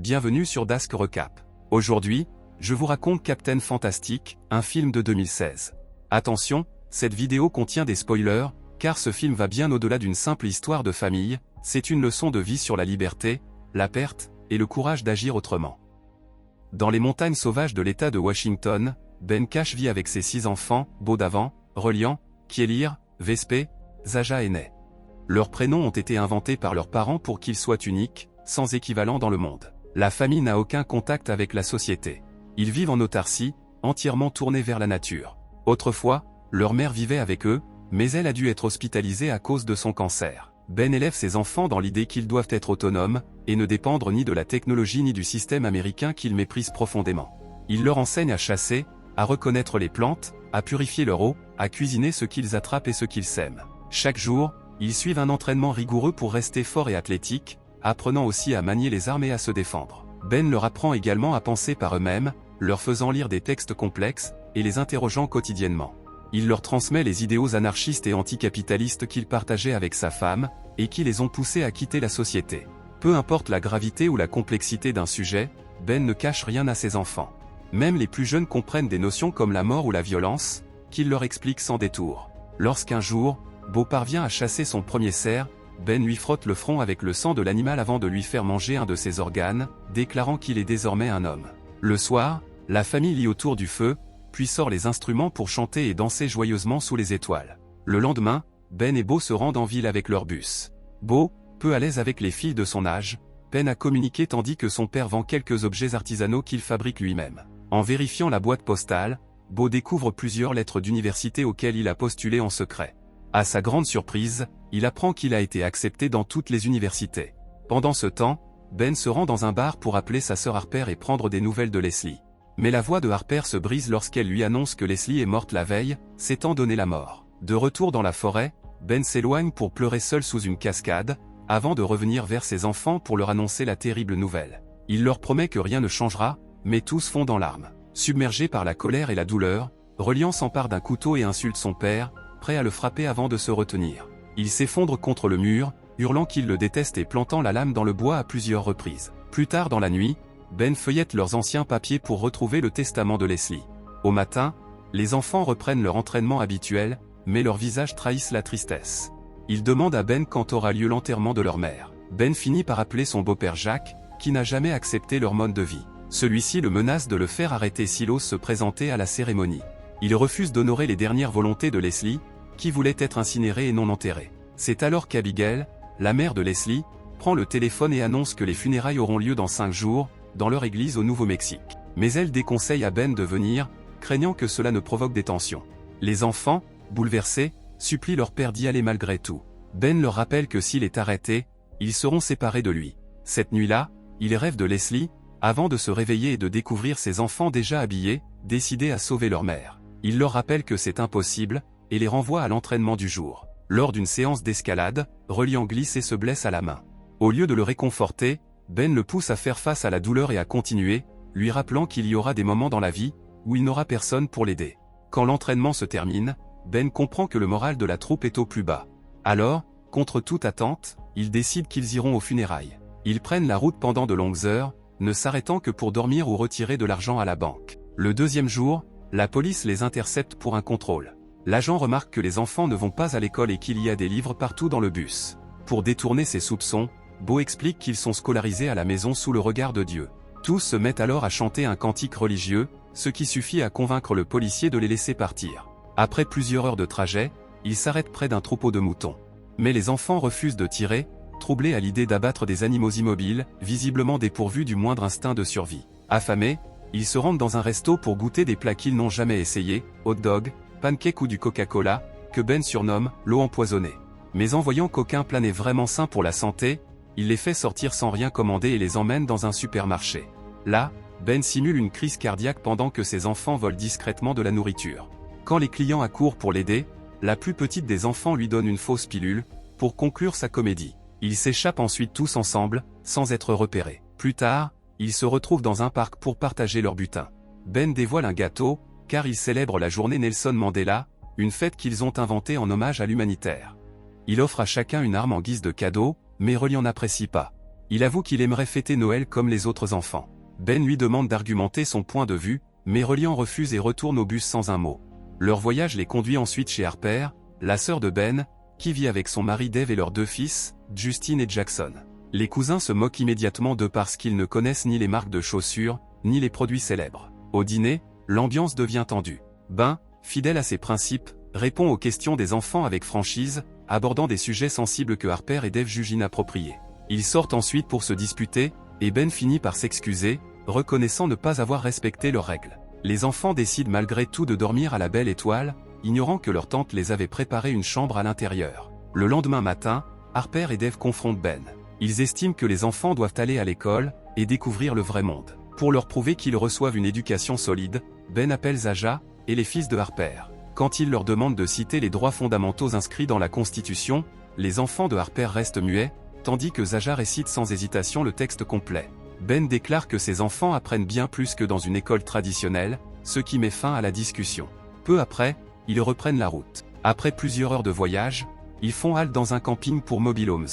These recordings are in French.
bienvenue sur Dask Recap. Aujourd'hui, je vous raconte Captain Fantastic, un film de 2016. Attention, cette vidéo contient des spoilers, car ce film va bien au-delà d'une simple histoire de famille, c'est une leçon de vie sur la liberté, la perte, et le courage d'agir autrement. Dans les montagnes sauvages de l'État de Washington, Ben Cash vit avec ses 6 enfants, Beau d'Avant, Reliant, Kielir, Vespé, Zaja et Ney. Leurs prénoms ont été inventés par leurs parents pour qu'ils soient uniques, sans équivalent dans le monde. La famille n'a aucun contact avec la société. Ils vivent en autarcie, entièrement tournés vers la nature. Autrefois, leur mère vivait avec eux, mais elle a dû être hospitalisée à cause de son cancer. Ben élève ses enfants dans l'idée qu'ils doivent être autonomes, et ne dépendre ni de la technologie ni du système américain qu'ils méprisent profondément. Il leur enseigne à chasser, à reconnaître les plantes, à purifier leur eau, à cuisiner ce qu'ils attrapent et ce qu'ils sèment. Chaque jour, ils suivent un entraînement rigoureux pour rester forts et athlétiques, apprenant aussi à manier les armes et à se défendre. Ben leur apprend également à penser par eux-mêmes, leur faisant lire des textes complexes, et les interrogeant quotidiennement. Il leur transmet les idéaux anarchistes et anticapitalistes qu'il partageait avec sa femme, et qui les ont poussés à quitter la société. Peu importe la gravité ou la complexité d'un sujet, Ben ne cache rien à ses enfants. Même les plus jeunes comprennent des notions comme la mort ou la violence, qu'il leur explique sans détour. Lorsqu'un jour, Beau parvient à chasser son premier cerf, Ben lui frotte le front avec le sang de l'animal avant de lui faire manger un de ses organes, déclarant qu'il est désormais un homme. Le soir, la famille lit autour du feu, puis sort les instruments pour chanter et danser joyeusement sous les étoiles. Le lendemain, Ben et Beau se rendent en ville avec leur bus. Beau, peu à l'aise avec les filles de son âge, peine à communiquer tandis que son père vend quelques objets artisanaux qu'il fabrique lui-même. En vérifiant la boîte postale, Beau découvre plusieurs lettres d'université auxquelles il a postulé en secret. À sa grande surprise, il apprend qu'il a été accepté dans toutes les universités. Pendant ce temps, Ben se rend dans un bar pour appeler sa sœur Harper et prendre des nouvelles de Leslie. Mais la voix de Harper se brise lorsqu'elle lui annonce que Leslie est morte la veille, s'étant donné la mort. De retour dans la forêt, Ben s'éloigne pour pleurer seul sous une cascade, avant de revenir vers ses enfants pour leur annoncer la terrible nouvelle. Il leur promet que rien ne changera, mais tous fondent en larmes. Submergé par la colère et la douleur, Reliant s'empare d'un couteau et insulte son père, prêt à le frapper avant de se retenir. Il s'effondre contre le mur, hurlant qu'il le déteste et plantant la lame dans le bois à plusieurs reprises. Plus tard dans la nuit, Ben feuillette leurs anciens papiers pour retrouver le testament de Leslie. Au matin, les enfants reprennent leur entraînement habituel, mais leurs visages trahissent la tristesse. Ils demandent à Ben quand aura lieu l'enterrement de leur mère. Ben finit par appeler son beau-père Jacques, qui n'a jamais accepté leur mode de vie. Celui-ci le menace de le faire arrêter s'il ose se présenter à la cérémonie. Il refuse d'honorer les dernières volontés de Leslie, qui voulait être incinérée et non enterrée. C'est alors qu'Abigail, la mère de Leslie, prend le téléphone et annonce que les funérailles auront lieu dans 5 jours, dans leur église au Nouveau-Mexique. Mais elle déconseille à Ben de venir, craignant que cela ne provoque des tensions. Les enfants, bouleversés, supplient leur père d'y aller malgré tout. Ben leur rappelle que s'il est arrêté, ils seront séparés de lui. Cette nuit-là, il rêve de Leslie, avant de se réveiller et de découvrir ses enfants déjà habillés, décidés à sauver leur mère. Il leur rappelle que c'est impossible, et les renvoie à l'entraînement du jour. Lors d'une séance d'escalade, Reliant glisse et se blesse à la main. Au lieu de le réconforter, Ben le pousse à faire face à la douleur et à continuer, lui rappelant qu'il y aura des moments dans la vie, où il n'aura personne pour l'aider. Quand l'entraînement se termine, Ben comprend que le moral de la troupe est au plus bas. Alors, contre toute attente, ils décident qu'ils iront aux funérailles. Ils prennent la route pendant de longues heures, ne s'arrêtant que pour dormir ou retirer de l'argent à la banque. Le deuxième jour, la police les intercepte pour un contrôle. L'agent remarque que les enfants ne vont pas à l'école et qu'il y a des livres partout dans le bus. Pour détourner ses soupçons, Beau explique qu'ils sont scolarisés à la maison sous le regard de Dieu. Tous se mettent alors à chanter un cantique religieux, ce qui suffit à convaincre le policier de les laisser partir. Après plusieurs heures de trajet, ils s'arrêtent près d'un troupeau de moutons. Mais les enfants refusent de tirer, troublés à l'idée d'abattre des animaux immobiles, visiblement dépourvus du moindre instinct de survie. Affamés, ils se rendent dans un resto pour goûter des plats qu'ils n'ont jamais essayés, hot dog, pancake ou du Coca-Cola, que Ben surnomme « l'eau empoisonnée ». Mais en voyant qu'aucun plat n'est vraiment sain pour la santé, il les fait sortir sans rien commander et les emmène dans un supermarché. Là, Ben simule une crise cardiaque pendant que ses enfants volent discrètement de la nourriture. Quand les clients accourent pour l'aider, la plus petite des enfants lui donne une fausse pilule, pour conclure sa comédie. Ils s'échappent ensuite tous ensemble, sans être repérés. Plus tard, ils se retrouvent dans un parc pour partager leur butin. Ben dévoile un gâteau, car ils célèbrent la journée Nelson Mandela, une fête qu'ils ont inventée en hommage à l'humanitaire. Il offre à chacun une arme en guise de cadeau, mais Reliant n'apprécie pas. Il avoue qu'il aimerait fêter Noël comme les autres enfants. Ben lui demande d'argumenter son point de vue, mais Reliant refuse et retourne au bus sans un mot. Leur voyage les conduit ensuite chez Harper, la sœur de Ben, qui vit avec son mari Dave et leurs 2 fils, Justin et Jackson. Les cousins se moquent immédiatement d'eux parce qu'ils ne connaissent ni les marques de chaussures, ni les produits célèbres. Au dîner, l'ambiance devient tendue. Ben, fidèle à ses principes, répond aux questions des enfants avec franchise, abordant des sujets sensibles que Harper et Dave jugent inappropriés. Ils sortent ensuite pour se disputer, et Ben finit par s'excuser, reconnaissant ne pas avoir respecté leurs règles. Les enfants décident malgré tout de dormir à la Belle Étoile, ignorant que leur tante les avait préparé une chambre à l'intérieur. Le lendemain matin, Harper et Dave confrontent Ben. Ils estiment que les enfants doivent aller à l'école, et découvrir le vrai monde. Pour leur prouver qu'ils reçoivent une éducation solide, Ben appelle Zaja, et les fils de Harper. Quand il leur demande de citer les droits fondamentaux inscrits dans la Constitution, les enfants de Harper restent muets, tandis que Zaja récite sans hésitation le texte complet. Ben déclare que ses enfants apprennent bien plus que dans une école traditionnelle, ce qui met fin à la discussion. Peu après, ils reprennent la route. Après plusieurs heures de voyage, ils font halte dans un camping pour mobile homes.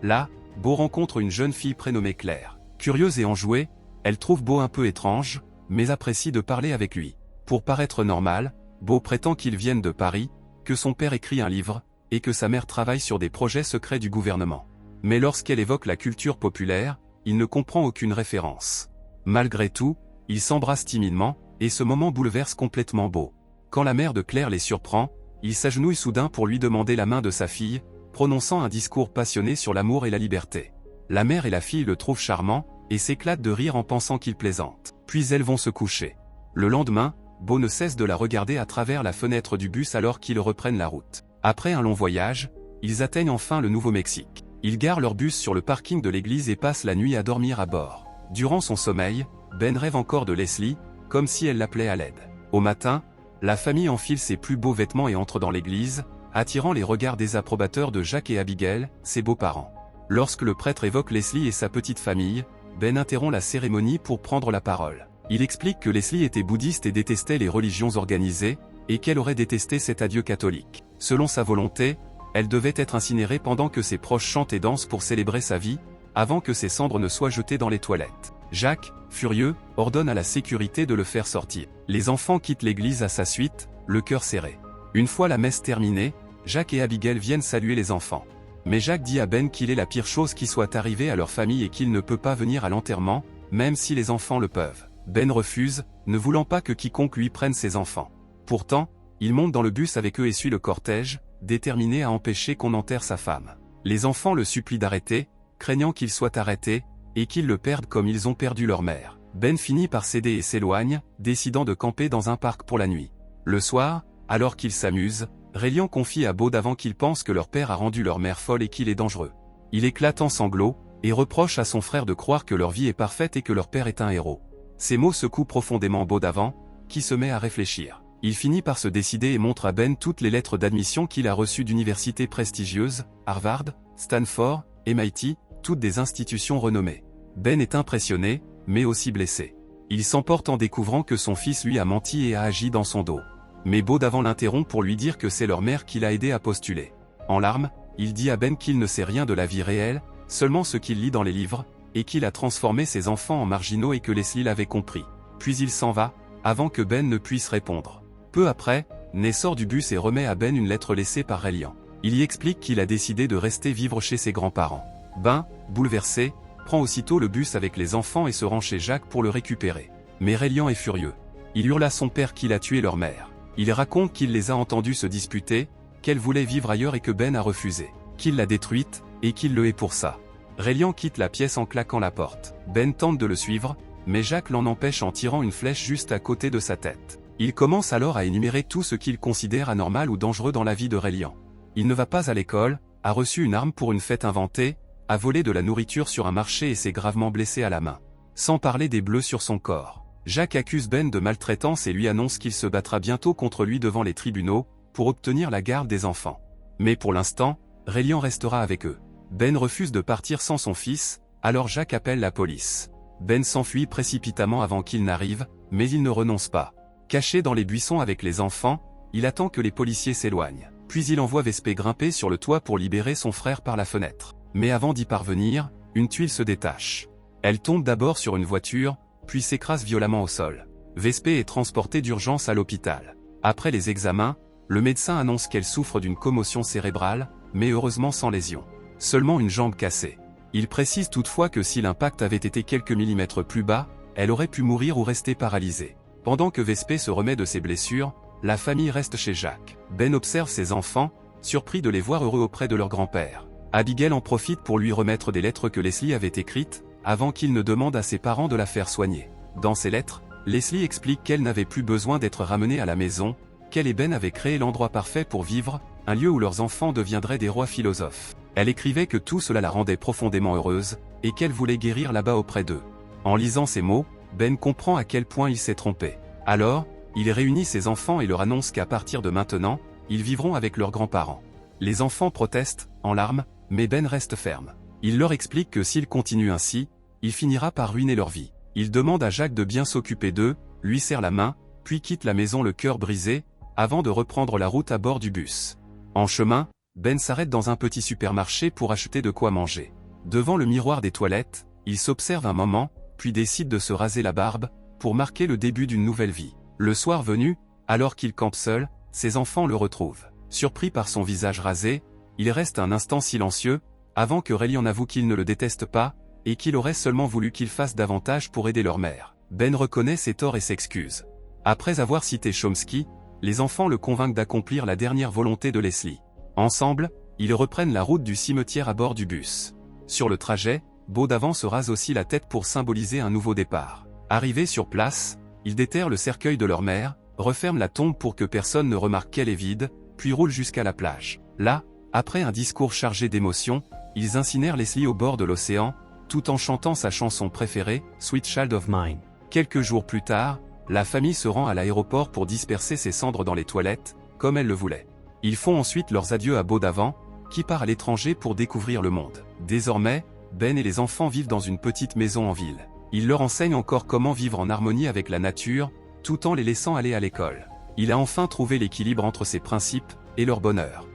Là, Beau rencontre une jeune fille prénommée Claire. Curieuse et enjouée, elle trouve Beau un peu étrange, mais apprécie de parler avec lui. Pour paraître normal, Beau prétend qu'ils viennent de Paris, que son père écrit un livre, et que sa mère travaille sur des projets secrets du gouvernement. Mais lorsqu'elle évoque la culture populaire, il ne comprend aucune référence. Malgré tout, ils s'embrassent timidement, et ce moment bouleverse complètement Beau. Quand la mère de Claire les surprend, il s'agenouille soudain pour lui demander la main de sa fille, prononçant un discours passionné sur l'amour et la liberté. La mère et la fille le trouvent charmant, et s'éclatent de rire en pensant qu'il plaisante. Puis elles vont se coucher. Le lendemain, Beau ne cesse de la regarder à travers la fenêtre du bus alors qu'ils reprennent la route. Après un long voyage, ils atteignent enfin le Nouveau-Mexique. Ils garent leur bus sur le parking de l'église et passent la nuit à dormir à bord. Durant son sommeil, Ben rêve encore de Leslie, comme si elle l'appelait à l'aide. Au matin, la famille enfile ses plus beaux vêtements et entre dans l'église, attirant les regards désapprobateurs de Jack et Abigail, ses beaux-parents. Lorsque le prêtre évoque Leslie et sa petite famille, Ben interrompt la cérémonie pour prendre la parole. Il explique que Leslie était bouddhiste et détestait les religions organisées, et qu'elle aurait détesté cet adieu catholique. Selon sa volonté, elle devait être incinérée pendant que ses proches chantent et dansent pour célébrer sa vie, avant que ses cendres ne soient jetées dans les toilettes. Jack, furieux, ordonne à la sécurité de le faire sortir. Les enfants quittent l'église à sa suite, le cœur serré. Une fois la messe terminée, Jack et Abigail viennent saluer les enfants. Mais Jack dit à Ben qu'il est la pire chose qui soit arrivée à leur famille et qu'il ne peut pas venir à l'enterrement, même si les enfants le peuvent. Ben refuse, ne voulant pas que quiconque lui prenne ses enfants. Pourtant, il monte dans le bus avec eux et suit le cortège, déterminé à empêcher qu'on enterre sa femme. Les enfants le supplient d'arrêter, craignant qu'il soit arrêté, et qu'ils le perdent comme ils ont perdu leur mère. Ben finit par céder et s'éloigne, décidant de camper dans un parc pour la nuit. Le soir, alors qu'ils s'amusent, Reliant confie à Beau d'avant qu'il pense que leur père a rendu leur mère folle et qu'il est dangereux. Il éclate en sanglots, et reproche à son frère de croire que leur vie est parfaite et que leur père est un héros. Ces mots secouent profondément Beau d'avant, qui se met à réfléchir. Il finit par se décider et montre à Ben toutes les lettres d'admission qu'il a reçues d'universités prestigieuses, Harvard, Stanford, MIT, toutes des institutions renommées. Ben est impressionné, mais aussi blessé. Il s'emporte en découvrant que son fils lui a menti et a agi dans son dos. Mais Beau d'avant l'interrompt pour lui dire que c'est leur mère qui l'a aidé à postuler. En larmes, il dit à Ben qu'il ne sait rien de la vie réelle, seulement ce qu'il lit dans les livres, et qu'il a transformé ses enfants en marginaux et que Leslie l'avait compris. Puis il s'en va, avant que Ben ne puisse répondre. Peu après, Ney sort du bus et remet à Ben une lettre laissée par Reliant. Il y explique qu'il a décidé de rester vivre chez ses grands-parents. Ben, bouleversé, prend aussitôt le bus avec les enfants et se rend chez Jack pour le récupérer. Mais Reliant est furieux. Il hurle à son père qu'il a tué leur mère. Il raconte qu'il les a entendus se disputer, qu'elle voulait vivre ailleurs et que Ben a refusé, qu'il l'a détruite, et qu'il le hait pour ça. Reliant quitte la pièce en claquant la porte. Ben tente de le suivre, mais Jack l'en empêche en tirant une flèche juste à côté de sa tête. Il commence alors à énumérer tout ce qu'il considère anormal ou dangereux dans la vie de Reliant. Il ne va pas à l'école, a reçu une arme pour une fête inventée, a volé de la nourriture sur un marché et s'est gravement blessé à la main. Sans parler des bleus sur son corps. Jack accuse Ben de maltraitance et lui annonce qu'il se battra bientôt contre lui devant les tribunaux, pour obtenir la garde des enfants. Mais pour l'instant, Reliant restera avec eux. Ben refuse de partir sans son fils, alors Jack appelle la police. Ben s'enfuit précipitamment avant qu'il n'arrive, mais il ne renonce pas. Caché dans les buissons avec les enfants, il attend que les policiers s'éloignent. Puis il envoie Vespé grimper sur le toit pour libérer son frère par la fenêtre. Mais avant d'y parvenir, une tuile se détache. Elle tombe d'abord sur une voiture, puis s'écrase violemment au sol. Vespé est transportée d'urgence à l'hôpital. Après les examens, le médecin annonce qu'elle souffre d'une commotion cérébrale, mais heureusement sans lésion. Seulement une jambe cassée. Il précise toutefois que si l'impact avait été quelques millimètres plus bas, elle aurait pu mourir ou rester paralysée. Pendant que Vespé se remet de ses blessures, la famille reste chez Jack. Ben observe ses enfants, surpris de les voir heureux auprès de leur grand-père. Abigail en profite pour lui remettre des lettres que Leslie avait écrites, avant qu'il ne demande à ses parents de la faire soigner. Dans ces lettres, Leslie explique qu'elle n'avait plus besoin d'être ramenée à la maison, qu'elle et Ben avaient créé l'endroit parfait pour vivre, un lieu où leurs enfants deviendraient des rois philosophes. Elle écrivait que tout cela la rendait profondément heureuse, et qu'elle voulait guérir là-bas auprès d'eux. En lisant ces mots, Ben comprend à quel point il s'est trompé. Alors, il réunit ses enfants et leur annonce qu'à partir de maintenant, ils vivront avec leurs grands-parents. Les enfants protestent, en larmes, mais Ben reste ferme. Il leur explique que s'il continue ainsi, il finira par ruiner leur vie. Il demande à Jack de bien s'occuper d'eux, lui serre la main, puis quitte la maison le cœur brisé, avant de reprendre la route à bord du bus. En chemin, Ben s'arrête dans un petit supermarché pour acheter de quoi manger. Devant le miroir des toilettes, il s'observe un moment, puis décide de se raser la barbe, pour marquer le début d'une nouvelle vie. Le soir venu, alors qu'il campe seul, ses enfants le retrouvent. Surpris par son visage rasé, il reste un instant silencieux, avant que Riley en avoue qu'il ne le déteste pas, et qu'il aurait seulement voulu qu'il fasse davantage pour aider leur mère. Ben reconnaît ses torts et s'excuse. Après avoir cité Chomsky, les enfants le convainquent d'accomplir la dernière volonté de Leslie. Ensemble, ils reprennent la route du cimetière à bord du bus. Sur le trajet, Beau d'avant se rase aussi la tête pour symboliser un nouveau départ. Arrivés sur place, ils déterrent le cercueil de leur mère, referment la tombe pour que personne ne remarque qu'elle est vide, puis roulent jusqu'à la plage. Là, après un discours chargé d'émotions, ils incinèrent Leslie au bord de l'océan, tout en chantant sa chanson préférée, Sweet Child of Mine. Quelques jours plus tard, la famille se rend à l'aéroport pour disperser ses cendres dans les toilettes, comme elle le voulait. Ils font ensuite leurs adieux à Beau d'avant, qui part à l'étranger pour découvrir le monde. Désormais, Ben et les enfants vivent dans une petite maison en ville. Il leur enseigne encore comment vivre en harmonie avec la nature, tout en les laissant aller à l'école. Il a enfin trouvé l'équilibre entre ses principes et leur bonheur.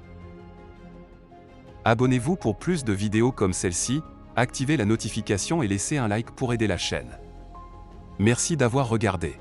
Abonnez-vous pour plus de vidéos comme celle-ci, activez la notification et laissez un like pour aider la chaîne. Merci d'avoir regardé.